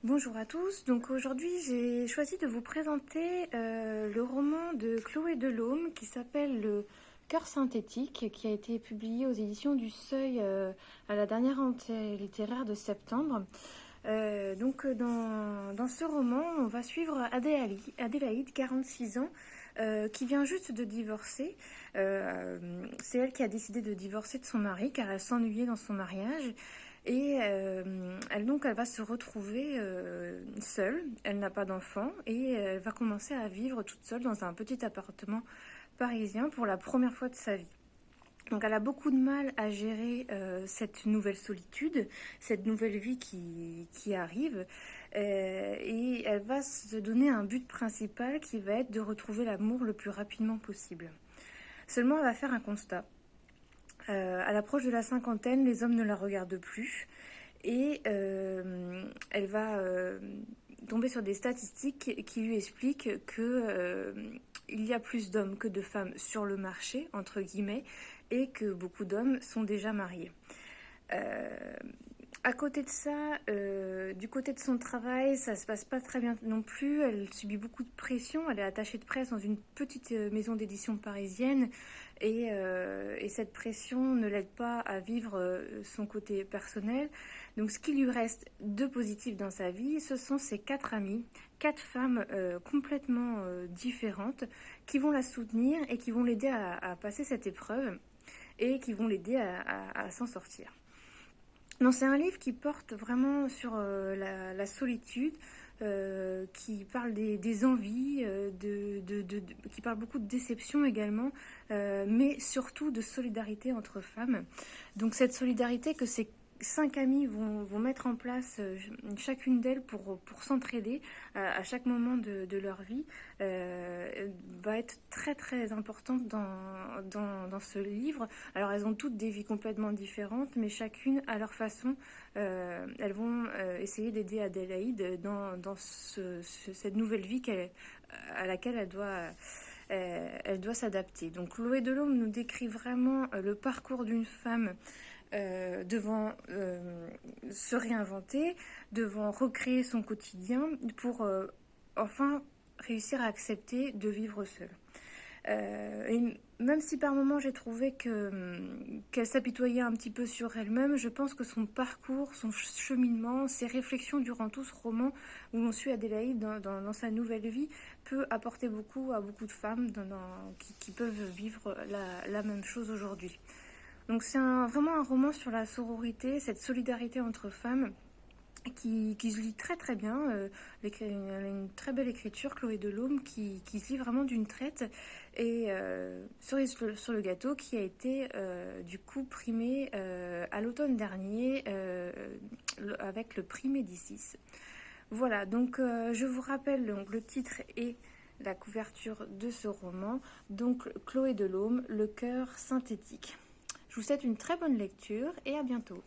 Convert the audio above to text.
Bonjour à tous, donc aujourd'hui j'ai choisi de vous présenter le roman de Chloé Delhomme qui s'appelle Le Cœur synthétique, qui a été publié aux éditions du Seuil à la dernière rentrée littéraire de septembre. Dans ce roman, on va suivre Adélaïde, 46 ans, qui vient juste de divorcer. C'est elle qui a décidé de divorcer de son mari car elle s'ennuyait dans son mariage. Et elle va se retrouver seule, elle n'a pas d'enfant et elle va commencer à vivre toute seule dans un petit appartement parisien pour la première fois de sa vie. Donc elle a beaucoup de mal à gérer cette nouvelle solitude, cette nouvelle vie qui arrive et elle va se donner un but principal qui va être de retrouver l'amour le plus rapidement possible. Seulement elle va faire un constat. À l'approche de la cinquantaine, les hommes ne la regardent plus et elle va tomber sur des statistiques qui lui expliquent que il y a plus d'hommes que de femmes sur le marché, entre guillemets, et que beaucoup d'hommes sont déjà mariés. À côté de ça, du côté de son travail, ça se passe pas très bien non plus. Elle subit beaucoup de pression. Elle est attachée de presse dans une petite maison d'édition parisienne et cette pression ne l'aide pas à vivre son côté personnel. Donc ce qui lui reste de positif dans sa vie, ce sont ses 4 amies, 4 femmes complètement différentes qui vont la soutenir et qui vont l'aider à passer cette épreuve et qui vont l'aider à s'en sortir. Non, c'est un livre qui porte vraiment sur la solitude, qui parle des envies, qui parle beaucoup de déception également, mais surtout de solidarité entre femmes. Donc cette solidarité que ces 5 amies vont mettre en place, chacune d'elles pour s'entraider à chaque moment de leur vie, va être très très importante dans ce livre. Alors elles ont toutes des vies complètement différentes, mais chacune à leur façon, elles vont essayer d'aider Adélaïde dans cette nouvelle vie à laquelle elle doit s'adapter. Donc Chloé Delhomme nous décrit vraiment le parcours d'une femme devant se réinventer, devant recréer son quotidien pour enfin réussir à accepter de vivre seule. Et même si par moments j'ai trouvé qu'elle s'apitoyait un petit peu sur elle-même, je pense que son parcours, son cheminement, ses réflexions durant tout ce roman où l'on suit Adélaïde dans sa nouvelle vie peut apporter beaucoup à beaucoup de femmes qui peuvent vivre la même chose aujourd'hui. Donc c'est vraiment un roman sur la sororité, cette solidarité entre femmes qui se lit très très bien. Elle a une très belle écriture, Chloé Delhomme, qui se lit vraiment d'une traite. Et cerise sur le gâteau, qui a été du coup primé à l'automne dernier avec le prix Médicis. Voilà, donc je vous rappelle donc, le titre et la couverture de ce roman. Donc Chloé Delhomme, Le Cœur synthétique. Je vous souhaite une très bonne lecture et à bientôt.